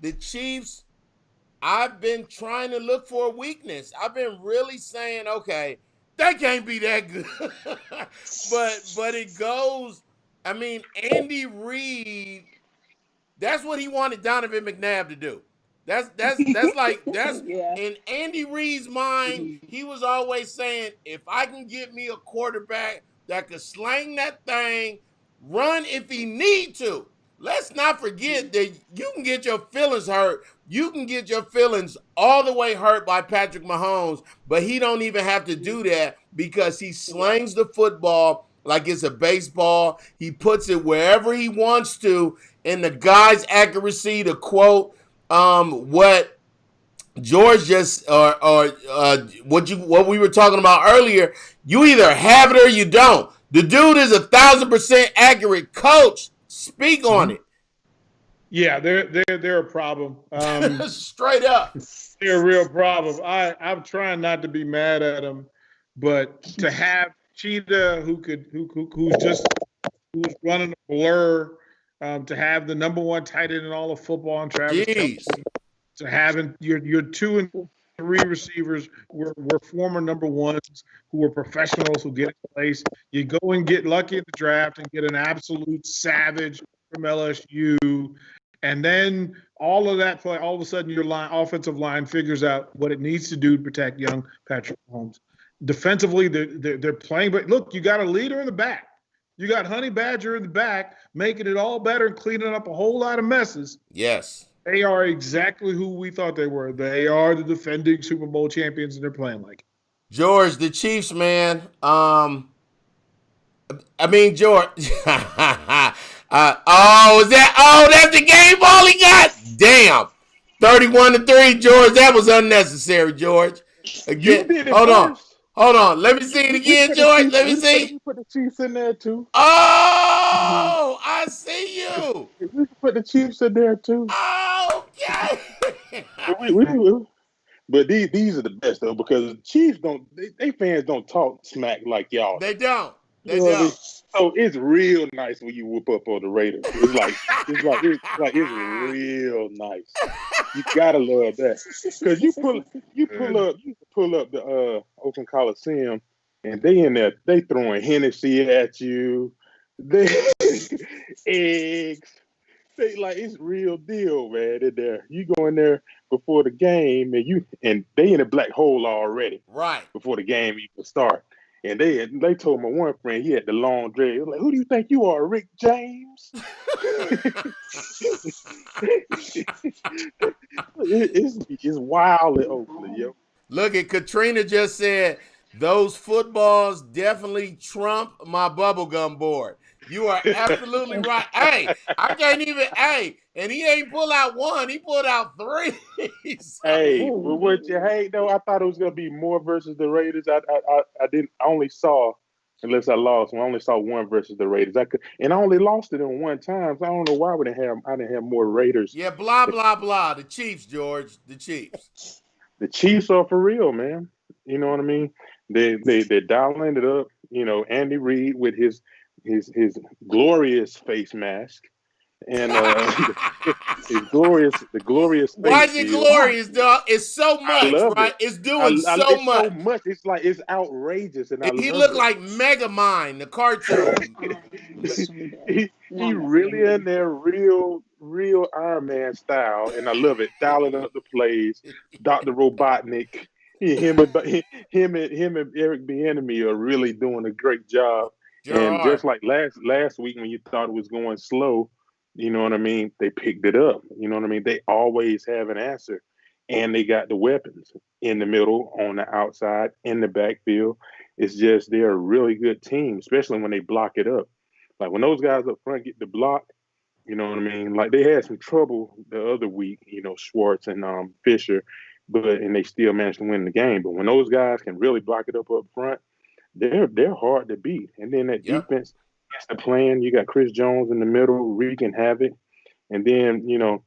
The Chiefs, I've been trying to look for a weakness. I've been really saying, okay, they can't be that good. but it goes, I mean, Andy Reid, that's what he wanted Donovan McNabb to do. That's yeah. In Andy Reid's mind, he was always saying, if I can get me a quarterback that could slang that thing, run if he need to. Let's not forget that you can get your feelings hurt. You can get your feelings all the way hurt by Patrick Mahomes, but he don't even have to do that because he slangs the football like it's a baseball. He puts it wherever he wants to, and the guy's accuracy, to quote what George just what we were talking about earlier, you either have it or you don't. The dude is 1,000% accurate. Coach, speak on it.
Yeah, they're a problem.
Straight up.
They're a real problem. I'm trying not to be mad at them, but to have Cheetah who's running a blur, to have the number one tight end in all of football and Travis
Jeez.
Kelce, to having your 2 and 3 receivers were former number ones who were professionals who get in place. You go and get lucky at the draft and get an absolute savage from LSU. And then all of that play, all of a sudden your offensive line figures out what it needs to do to protect young Patrick Mahomes. Defensively, they're playing, but look, you got a leader in the back. You got Honey Badger in the back, making it all better and cleaning up a whole lot of messes.
Yes.
They are exactly who we thought they were. They are the defending Super Bowl champions, and they're playing like it.
George, the Chiefs, man. George. That's the game ball he got? Damn. 31-3, George. That was unnecessary, George. Again, hold on. Let me see it again, George. Let me see.
You put the Chiefs in there too.
Oh, I see you.
We can put the Chiefs in there too.
Okay.
But these are the best though, because the Chiefs they fans don't talk smack like y'all.
They don't.
You know what I mean? So it's real nice when you whoop up on the Raiders. It's real nice. You gotta love that, because you pull up the Oakland Coliseum, and they in there, they throwing Hennessy at you, they eggs. They it's real deal, man. In there, you go in there before the game, and they in a black hole already,
right
before the game even start. And they told my one friend, he had the long dread. He was like, "Who do you think you are, Rick James?" it's wild in Oakland, yo.
Look at Katrina just said, those footballs definitely trump my bubblegum board. You are absolutely right. Hey, I can't even, and he ain't pull out one, he pulled out 3.
Hey, but what you hate though, I thought it was gonna be more versus the Raiders. I only saw, unless I lost, I only saw one versus the Raiders. I only lost it in one time. So I don't know why I didn't have more Raiders.
Yeah, blah blah blah. The Chiefs, George. The Chiefs.
The Chiefs are for real, man. You know what I mean? They're dialing it up. You know, Andy Reid with his glorious face mask, and the glorious face.
Why is it glorious, dog? It's so much, right? It's doing so much.
So much. It's outrageous, and
he looked like Megamind, the cartoon.
he really in there, real Iron Man style, and I love it. Dialing up the plays, Dr. Robotnik. Him and Eric Bieniemy are really doing a great job. And just like last week when you thought it was going slow, you know what I mean? They picked it up. You know what I mean? They always have an answer. And they got the weapons in the middle, on the outside, in the backfield. It's just they're a really good team, especially when they block it up. Like when those guys up front get the block, you know what I mean? Like they had some trouble the other week, you know, Schwartz and Fisher, and they still managed to win the game. But when those guys can really block it up front, they're hard to beat. And then that defense, that's the plan. You got Chris Jones in the middle, wreaking havoc. And then, you know,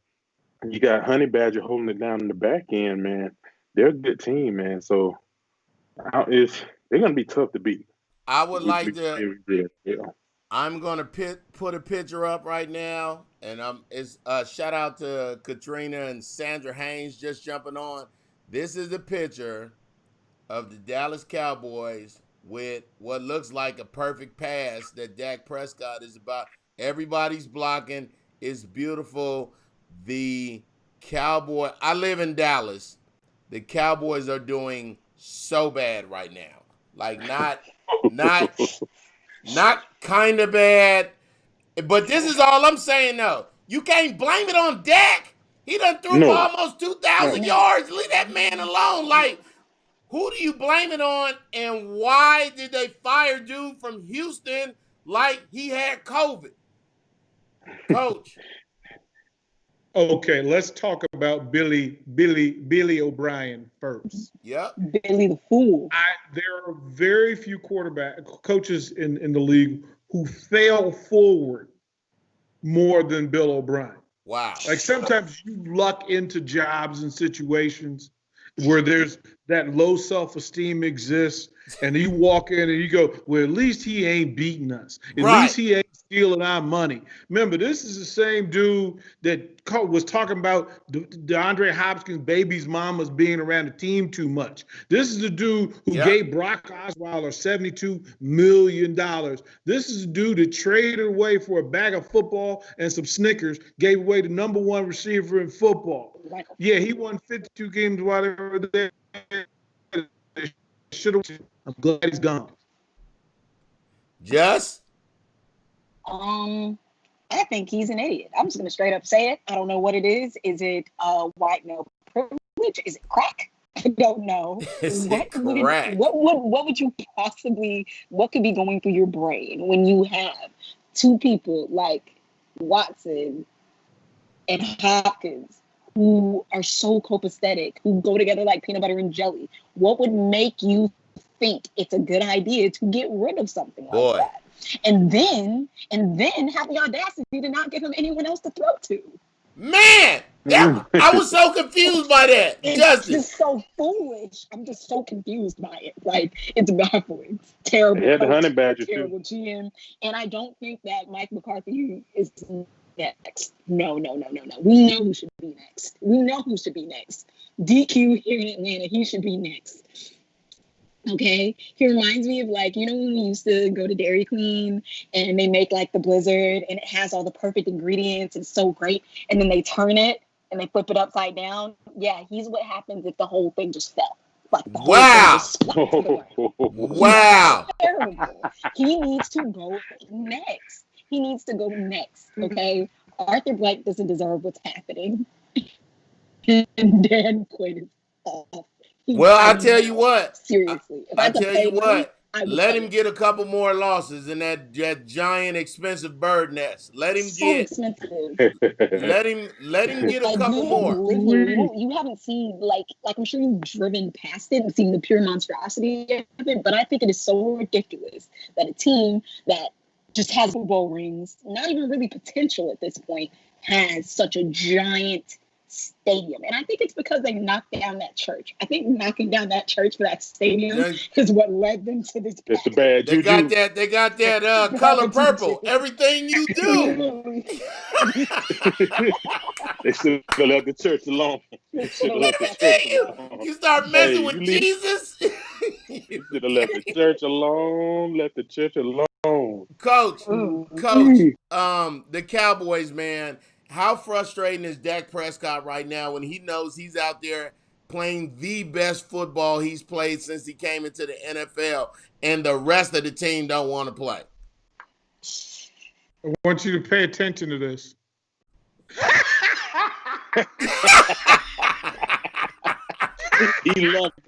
you got Honey Badger holding it down in the back end, man. They're a good team, man. So they're going to be tough to beat.
I would like to. I'm going to put a picture up right now. And it's shout out to Katrina and Sandra Haynes just jumping on. This is the picture of the Dallas Cowboys with what looks like a perfect pass that Dak Prescott is about. Everybody's blocking. It's beautiful. The I live in Dallas. The Cowboys are doing so bad right now. Like not kind of bad. But this is all I'm saying though. You can't blame it on Dak. He done threw for almost 2,000 yards. Leave that man alone. Like, who do you blame it on, and why did they fire dude from Houston like he had COVID? Coach.
Okay, let's talk about Billy O'Brien first.
Yep.
Billy the Fool.
There are very few coaches in the league who fail forward more than Bill O'Brien.
Wow.
Like sometimes you luck into jobs and situations where there's that low self-esteem exists, and you walk in and you go, well, at least he ain't beating us. At
Right.
least he ain't stealing our money. Remember, this is the same dude that was talking about DeAndre Hopkins' baby's mamas being around the team too much. This is the dude who gave Brock Osweiler $72 million. This is the dude that traded away for a bag of football and some Snickers, gave away the number one receiver in football. Yeah, he won 52 games while they were there. I'm glad he's gone.
Just?
I think he's an idiot. I'm just gonna straight up say it. I don't know what it is. Is it white male privilege? Is it crack? I don't know. What would you possibly, what could be going through your brain when you have two people like Watson and Hopkins who are so copacetic, who go together like peanut butter and jelly? What would make you think it's a good idea to get rid of something like that? And then have the audacity to not give him anyone else to throw to.
Man, I was so confused by that.
It's just so foolish. I'm just so confused by it. Like, it's baffling. Terrible.
They had the Honey Badger
terrible
too.
GM. And I don't think that Mike McCarthy is next. No. We know who should be next. DQ here in Atlanta, he should be next. Okay, he reminds me of, like, you know, when we used to go to Dairy Queen and they make like the Blizzard and it has all the perfect ingredients and it's so great, and then they turn it and they flip it upside down. Yeah, he's what happens if the whole thing just fell. Like the whole thing just splat to the ground.
Wow.
Terrible. He needs to go next. Okay, Arthur Blank doesn't deserve what's happening, and Dan Quinn is off.
Well, I tell you what.
Seriously, if
I tell you what. Let him get a couple more losses in that giant expensive bird nest. Let him let him get a couple more.
You haven't seen like I'm sure you've driven past it and seen the pure monstrosity of it, but I think it is so ridiculous that a team that just has Super Bowl rings, not even really potential at this point, has such a giant stadium. And I think it's because they knocked down that church. I think knocking down that church for that stadium is what led them to this.
It's the bad juju.
They got that color purple. Everything you do.
They should have left the church alone.
You start messing with Jesus.
You should have left the church alone. Let the church alone.
Coach, the Cowboys, man. How frustrating is Dak Prescott right now when he knows he's out there playing the best football he's played since he came into the NFL, and the rest of the team don't want to play?
I want you to pay attention to this.
He loved it.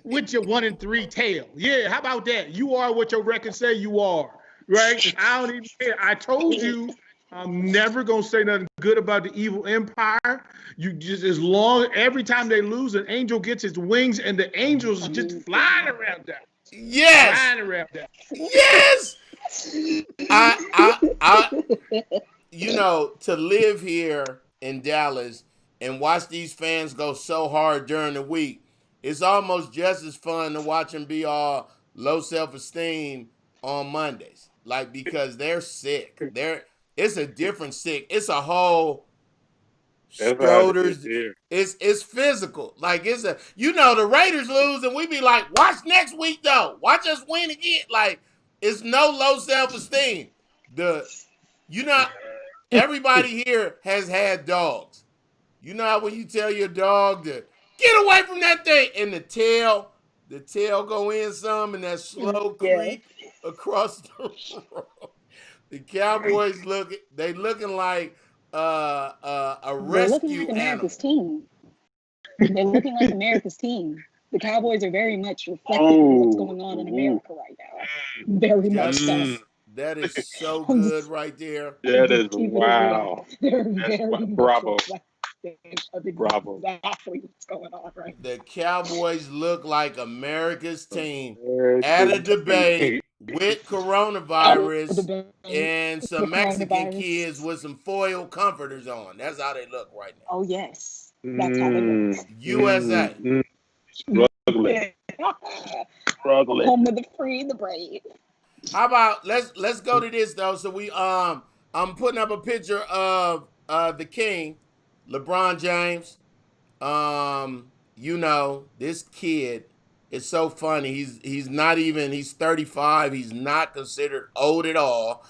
With your 1-3 tail. Yeah, how about that? You are what your records say you are. Right? I don't even care. I told you I'm never going to say nothing good about the evil empire. You just, as long, every time they lose, an angel gets his wings and the angels are just flying around that.
Yes.
Flying around that.
Yes. I you know, to live here in Dallas and watch these fans go so hard during the week, it's almost just as fun to watch them be all low self-esteem on Mondays. Like, because they're sick. It's a different sick. It's a whole Schroeder's. It's physical. Like, it's a, you know, the Raiders lose and we be like, watch next week though. Watch us win again. Like, it's no low self-esteem. Everybody here has had dogs. You know how when you tell your dog to get away from that thing, and the tail go in some, and that slow creep across the road. The Cowboys looking like a rescue animal.
They're looking like America's team. The Cowboys are very much reflective of what's going on in America right now. Very much so.
That is so good right there.
That is wow.
They're very
bravo.
Bravo. Exactly what's going on right
now. The Cowboys look like America's team at a debate with
Oh,
coronavirus
the
and some Mexican kids
coronavirus.
with some foil comforters on. That's how they look right now.
Oh yes, that's how they look.
Mm,
USA.
struggling, struggling.
Home of the free, the brave.
How about let's go to this though. So I'm putting up a picture of the King, LeBron James. This kid is so funny. He's not even he's 35. He's not considered old at all.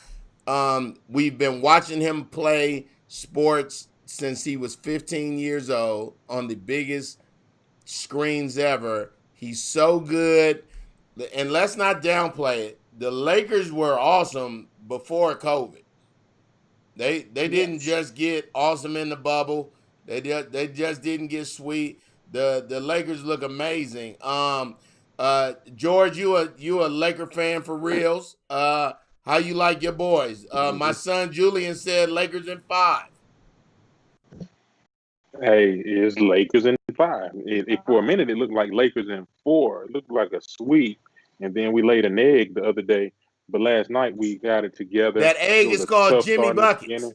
We've been watching him play sports since he was 15 years old on the biggest screens ever. He's so good. And let's not downplay it. The Lakers were awesome before COVID. They didn't
Yes.
just get awesome in the bubble. They just didn't get sweet. The Lakers look amazing. George, you a Laker fan for reals? How you like your boys? My son Julian said Lakers in 5.
Hey, it's Lakers in 5. For a minute, it looked like Lakers in 4. It looked like a sweep, and then we laid an egg the other day. But last night we got it together.
That
It
egg
was
is
a
called
tough
Jimmy
start in the
Buckets.
beginning.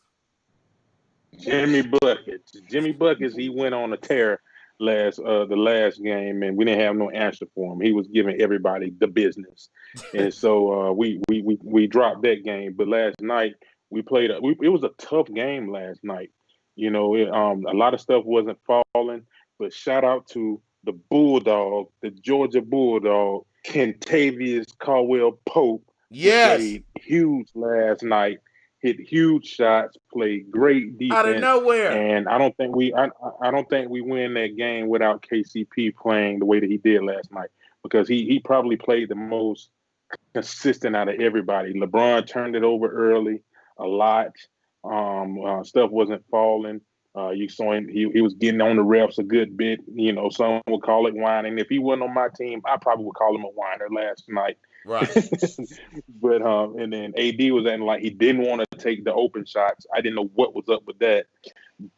Jimmy Buckets. Jimmy Buckets. He went on a tear the last game, and we didn't have no answer for him. He was giving everybody the business, and so we dropped that game. But last night we played. It was a tough game last night. A lot of stuff wasn't falling, but shout out to the Bulldog, the Georgia Bulldog, Kentavious Caldwell Pope, who
Yes,
played huge last night, hit huge shots, played great
out of
defense,
nowhere.
and I don't think we win that game without KCP playing the way that he did last night, because he probably played the most consistent out of everybody. LeBron turned it over early a lot. Stuff wasn't falling. You saw him; he was getting on the refs a good bit. Some would call it whining. If he wasn't on my team, I probably would call him a whiner last night.
Right.
But and then AD was acting like he didn't want to take the open shots. I didn't know what was up with that.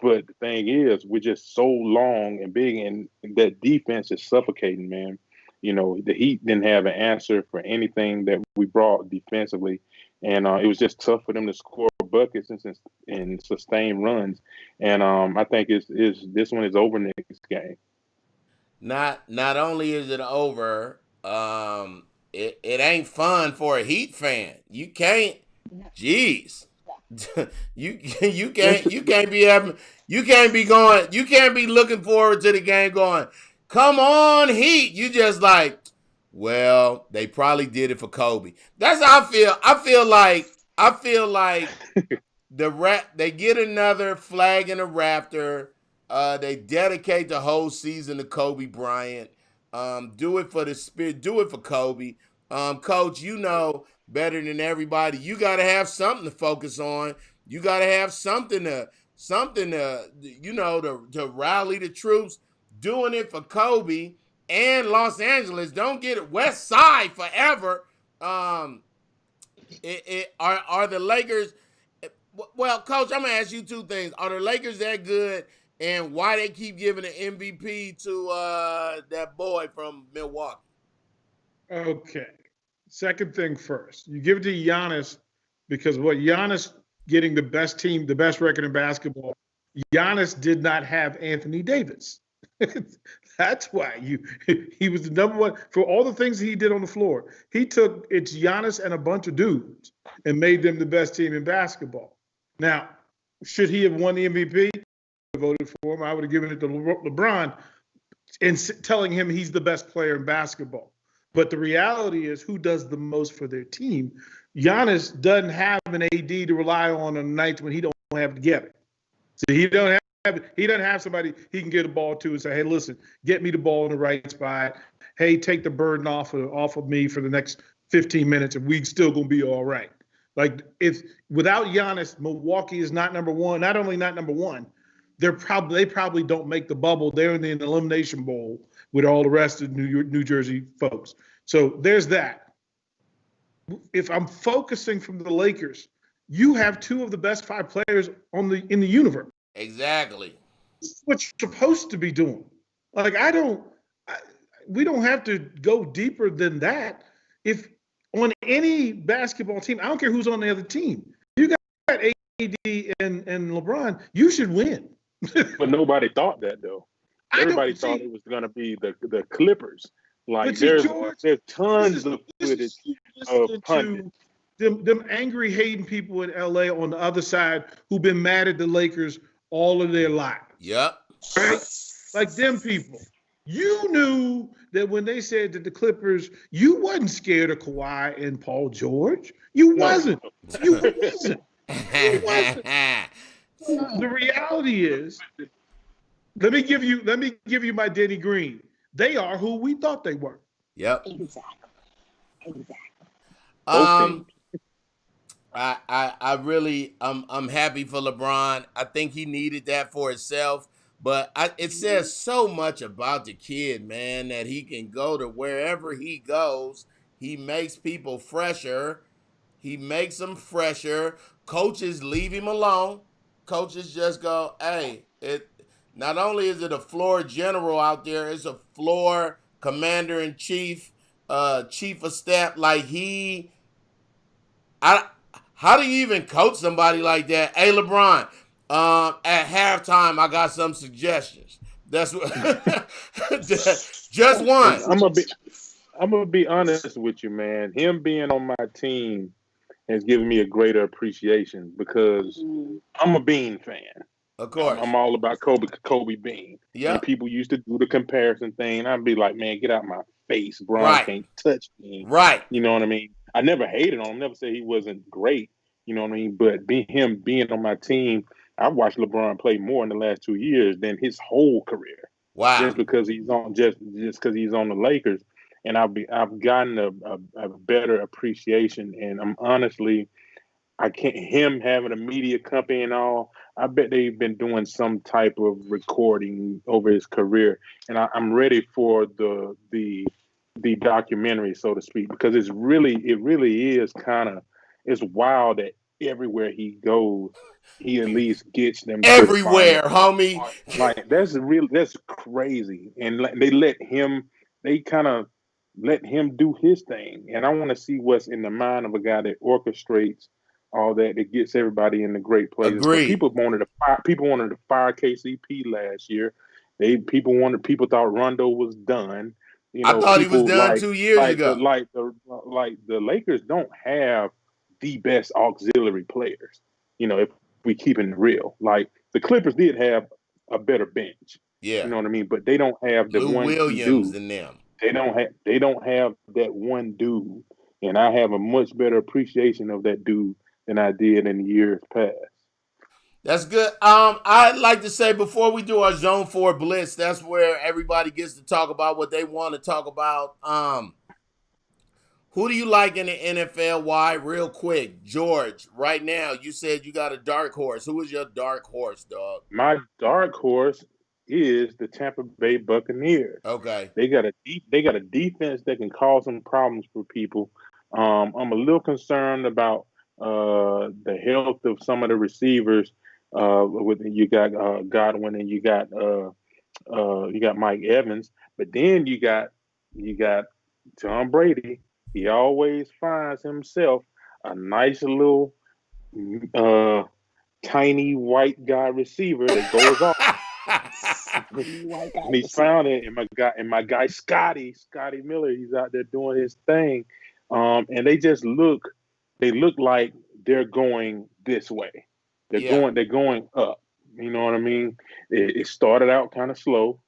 But the thing is, we're just so long and big, and that defense is suffocating, man. The Heat didn't have an answer for anything that we brought defensively, and it was just tough for them to score buckets and sustain runs. And I think this one is over next game.
Not only is it over, it ain't fun for a Heat fan. You can't, jeez, you can't be going, you can't be looking forward to the game going, come on Heat. You just like, well, they probably did it for Kobe. That's how I feel. I feel like they get another flag in the rafter. They dedicate the whole season to Kobe Bryant. Do it for the spirit. Do it for Kobe. Coach, you know better than everybody. You got to have something to focus on. You got to have something to to rally the troops. Doing it for Kobe and Los Angeles. Don't get it West Side forever. Um, are the Lakers? Well, Coach, I'm gonna ask you two things. Are the Lakers that good, and why they keep giving the MVP to that boy from Milwaukee?
Okay. Second thing first. You give it to Giannis because Giannis getting the best team, the best record in basketball, Giannis did not have Anthony Davis. That's why he was the number one for all the things he did on the floor. It's Giannis and a bunch of dudes and made them the best team in basketball. Now, should he have won the MVP? I voted for him. I would have given it to LeBron and telling him he's the best player in basketball. But the reality is, who does the most for their team? Giannis doesn't have an AD to rely on nights when he don't have it together. So he doesn't have somebody he can get a ball to and say, hey, listen, get me the ball in the right spot. Hey, take the burden off of me for the next 15 minutes, and we still gonna be all right. Like, if without Giannis, Milwaukee is not number one. Not only not number one, they probably don't make the bubble. They're in the elimination bowl with all the rest of New Jersey folks. So there's that. If I'm focusing from the Lakers, you have two of the best 5 players in the universe.
Exactly.
This is what you're supposed to be doing. Like, we don't have to go deeper than that. If on any basketball team, I don't care who's on the other team. You got AD and LeBron, you should win.
But nobody thought that though. Everybody thought
see,
it was going to be the Clippers. Like
but see, George,
there's tons
this
of
is
footage
you
of
listening
pundits.
to them angry, hating people in LA on the other side who've been mad at the Lakers all of their lives.
Yep.
Right? Like them people. You knew that when they said that the Clippers, you wasn't scared of Kawhi and Paul George. You wasn't. You wasn't. You wasn't. The reality is, let me give you my Denny Green. They are who we thought they were.
Yep.
Exactly.
I really I'm happy for LeBron. I think he needed that for himself. But it says so much about the kid, man, that he can go to wherever he goes. He makes people fresher. He makes them fresher. Coaches leave him alone. Coaches just go, hey, it. Not only is it a floor general out there, it's a floor commander in chief, chief of staff. Like how do you even coach somebody like that? Hey, LeBron, at halftime, I got some suggestions. That's what. Just one.
I'm gonna be honest with you, man. Him being on my team has given me a greater appreciation because I'm a Bean fan.
Of course.
I'm all about Kobe Bean.
Yeah.
And people used to do the comparison thing. I'd be like, man, get out my face. Bron can't touch me.
Right.
You know what I mean? I never hated on him. Never said he wasn't great. You know what I mean? But him being on my team, I've watched LeBron play more in the last 2 years than his whole career.
Wow.
Just because he's on because he's on the Lakers. And I've gotten a better appreciation. And I'm honestly, him having a media company and all, I bet they've been doing some type of recording over his career. And I'm ready for the documentary, so to speak, because it really is it's wild that everywhere he goes, he at least gets them
everywhere,
to the
homie.
Like that's crazy. And they kind of let him do his thing. And I want to see what's in the mind of a guy that orchestrates all that gets everybody in the great places.
Agreed.
People wanted to fire KCP last year. People thought Rondo was done. You know,
I thought he was done 2 years ago.
The Lakers don't have the best auxiliary players. You know, if we keep it real, like the Clippers did have a better bench.
Yeah.
You know what I mean? But they don't have the
Lou
one
Williams
dude.
and them.
They don't have that one dude. And I have a much better appreciation of that dude than I did in the years past.
That's good. I'd like to say before we do our Zone 4 Blitz, that's where everybody gets to talk about what they want to talk about. Who do you like in the NFL? Why? Real quick. George, right now, you said you got a dark horse. Who is your dark horse, dog?
My dark horse is the Tampa Bay Buccaneers.
Okay.
They got a defense that can cause some problems for people. I'm a little concerned about the health of some of the receivers. You got Godwin and you got Mike Evans, but then you got Tom Brady. He always finds himself a nice little tiny white guy receiver that goes off. And he's found it in my guy Scotty Miller. He's out there doing his thing, and they look like they're going this way. They're going up. You know what I mean? It started out kind of slow.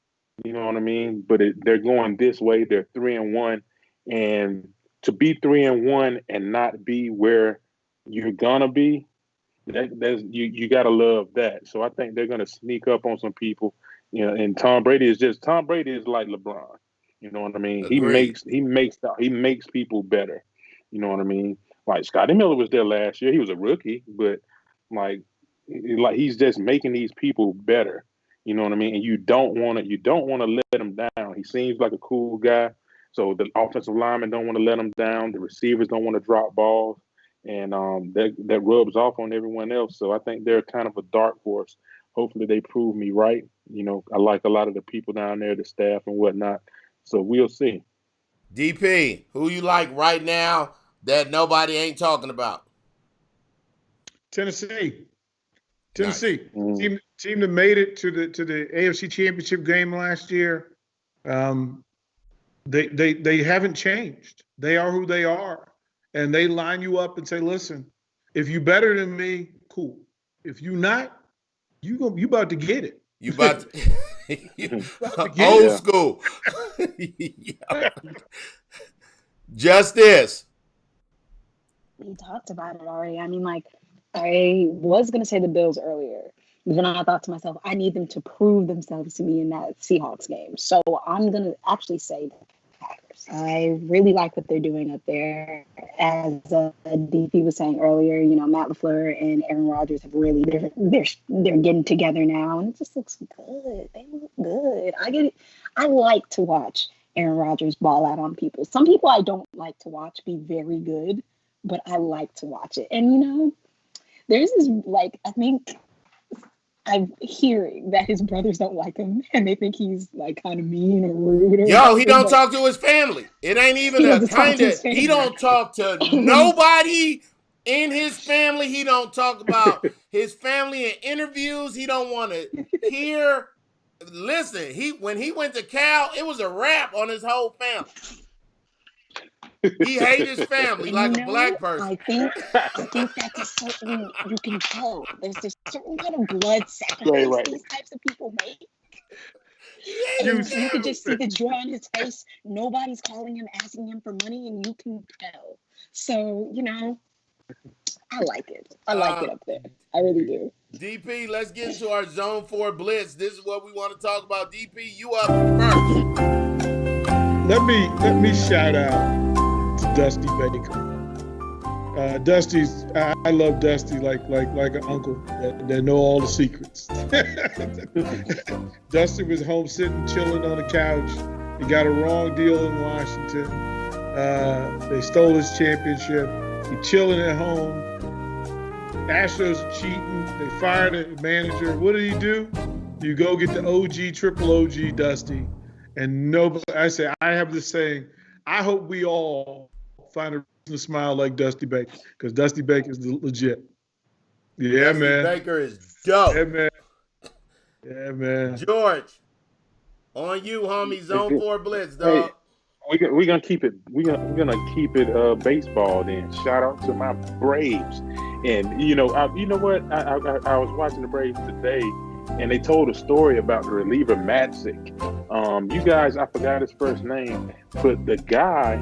You know what I mean? But they're going this way. They're 3-1, and to be 3-1 and not be where you're gonna be, you gotta love that. So I think they're gonna sneak up on some people. You know, and Tom Brady is like LeBron. You know what I mean?
Agreed.
He makes people better. You know what I mean? Like Scotty Miller was there last year. He was a rookie, but like he's just making these people better. You know what I mean? And you don't want to let him down. He seems like a cool guy. So the offensive linemen don't want to let him down. The receivers don't want to drop balls, and that rubs off on everyone else. So I think they're kind of a dark horse. Hopefully they prove me right. You know, I like a lot of the people down there, the staff and whatnot. So we'll see.
DP, who you like right now? that nobody ain't talking about?
Tennessee.
Nice.
Team that made it to the AFC Championship game last year. They haven't changed. They are who they are, and they line you up and say, "Listen, if you better than me, cool. If you not, you about to get it.
You about to,
get
old
it.
school. Justice.
We talked about it already. I mean, like, I was going to say the Bills earlier, but then I thought to myself, I need them to prove themselves to me in that Seahawks game. So I'm going to actually say the Packers. I really like what they're doing up there. As DP was saying earlier, you know, Matt LaFleur and Aaron Rodgers have really, they're getting together now, and it just looks good. They look good. I get it. I like to watch Aaron Rodgers ball out on people. Some people I don't like to watch be very good, but I like to watch it. And, you know, there's this, like, I think I'm hearing that his brothers don't like him and they think he's, like, kind of mean or rude. Or
Yo, he don't
but
talk to his family. It ain't even
he
a
doesn't talk
kind
to
of,
his family.
he don't talk to nobody in his family. He don't talk about his family in interviews. He don't want to hear. Listen, when he went to Cal, it was a wrap on his whole family. He hates his family like a black person.
I think that's a certain, you can tell. There's this certain kind of blood sacrifice
Right.
these types of people make.
You
You can just see the joy on his face. Nobody's calling him, asking him for money, and you can tell. So, you know, I like it. I like it up there. I really do.
DP, let's get into our Zone 4 Blitz. This is what we want to talk about. DP, you up first.
Let me shout out to Dusty Baker. Dusty's I love Dusty like an uncle that know all the secrets. Dusty was home sitting, chilling on the couch. He got a wrong deal in Washington. They stole his championship. He chilling at home. Astros are cheating. They fired a manager. What did he do? You go get the OG, triple OG Dusty. And nobody, I have this saying, I hope we all find a reason to smile like Dusty Baker, because Dusty Baker is legit. Yeah,
Dusty
man.
Baker is dope.
Yeah, man.
George, on you, homie. Zone 4 Blitz, dog.
Hey, we're gonna keep it. We're gonna keep it baseball. Then shout out to my Braves. And you know what? I was watching the Braves today, and they told a story about the reliever Matzik. You guys, I forgot his first name, but the guy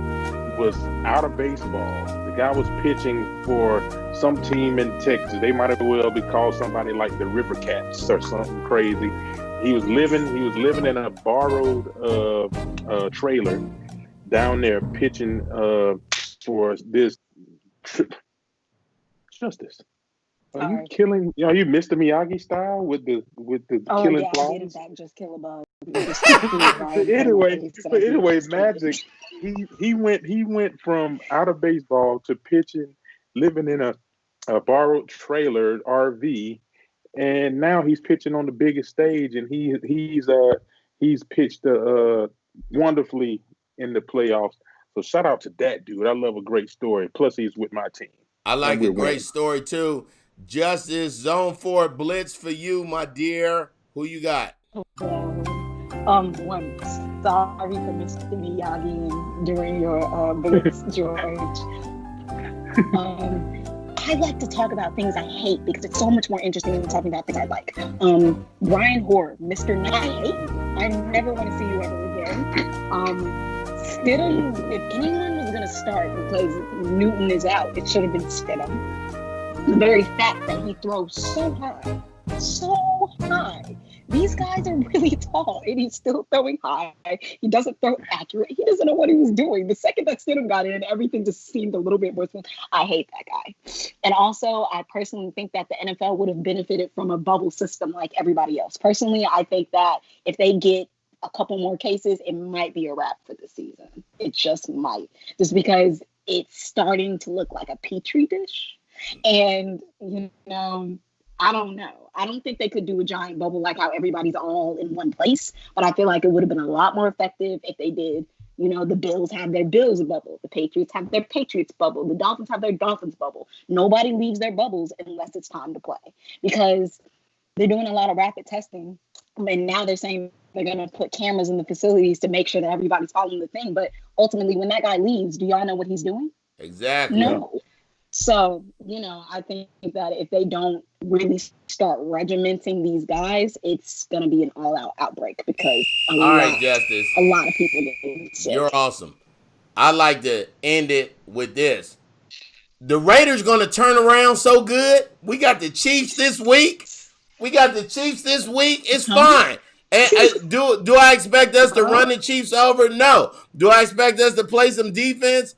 was out of baseball. The guy was pitching for some team in Texas. They might as well be called somebody like the River Cats or something crazy. He was living in a borrowed trailer down there pitching for this. Justice. Are you killing? Are you Mr. Miyagi style with the killing flies?
I did in fact just kill a bug.
anyway, Magic. He went from out of baseball to pitching, living in a borrowed trailer RV, and now he's pitching on the biggest stage, and he's pitched wonderfully in the playoffs. So shout out to that dude. I love a great story. Plus, he's with my team.
I like a great story too. Justice, Zone 4 Blitz for you, my dear. Who you got?
One, sorry for Mr. Miyagi during your Blitz, George. I like to talk about things I hate because it's so much more interesting than talking about things I like. Brian Hoare, Mr. I hate you. I never want to see you ever again. Stidham, if anyone was going to start because Newton is out, it should have been Stidham. The very fact that he throws so high. These guys are really tall, and he's still throwing high. He doesn't throw accurate. He doesn't know what he was doing. The second that Stidham got in, everything just seemed a little bit more smooth. I hate that guy. And also, I personally think that the NFL would have benefited from a bubble system like everybody else. Personally, I think that if they get a couple more cases, it might be a wrap for the season. It just might. Just because it's starting to look like a petri dish. And, you know, I don't know. I don't think they could do a giant bubble like how everybody's all in one place. But I feel like it would have been a lot more effective if they did, You know, the Bills have their Bills bubble. The Patriots have their Patriots bubble. The Dolphins have their Dolphins bubble. Nobody leaves their bubbles unless it's time to play, because they're doing a lot of rapid testing. And now they're saying they're going to put cameras in the facilities to make sure that everybody's following the thing. But ultimately, when that guy leaves, do y'all know what he's doing?
Exactly.
No. So, you know, I think that if they don't really start regimenting these guys, it's going to be an all-out outbreak, because
All right, Justice.
a lot of people get sick.
You're awesome. I like to end it with this. The Raiders going to turn around so good. We got the Chiefs this week. It's fine. And do I expect us to run the Chiefs over? No. Do I expect us to play some defense?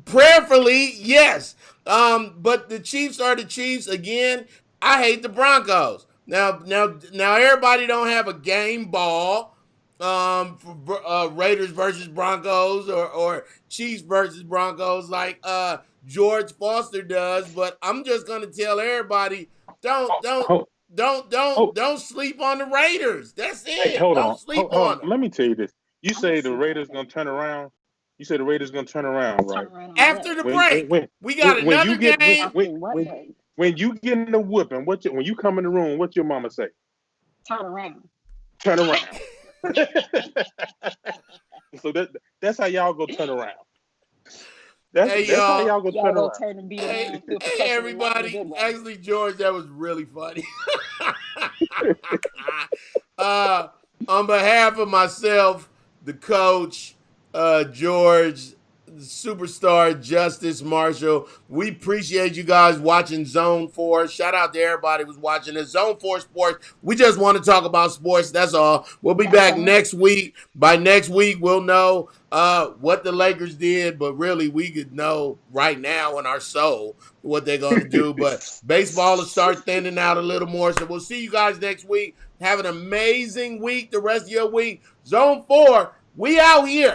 Prayerfully, yes. But the Chiefs are the Chiefs again. I hate the Broncos. Now, everybody don't have a game ball for Raiders versus Broncos or Chiefs versus Broncos like George Foster does. But I'm just gonna tell everybody, don't sleep on the Raiders. That's it.
Hey, hold
don't
on.
sleep
Hold
on them.
Let me tell you this. You say the Raiders gonna turn around. You say the Raiders gonna turn around, right?
After the break, we got another game.
When you get in the whipping, when you come in the room, what's your mama say?
Turn around.
Turn around. So that's how y'all go turn around. That's how y'all go turn around.
Turn and beat around.
Hey, everybody. Actually, George, that was really funny. On behalf of myself, the coach, George, superstar Justice Marshall, we appreciate you guys watching Zone 4. Shout out to everybody who's watching this. Zone 4 Sports. We just want to talk about sports. That's all. We'll be back next week. By next week, we'll know what the Lakers did, but really we could know right now in our soul what they're going to do. But baseball will start thinning out a little more. So we'll see you guys next week. Have an amazing week the rest of your week. Zone 4, we out here.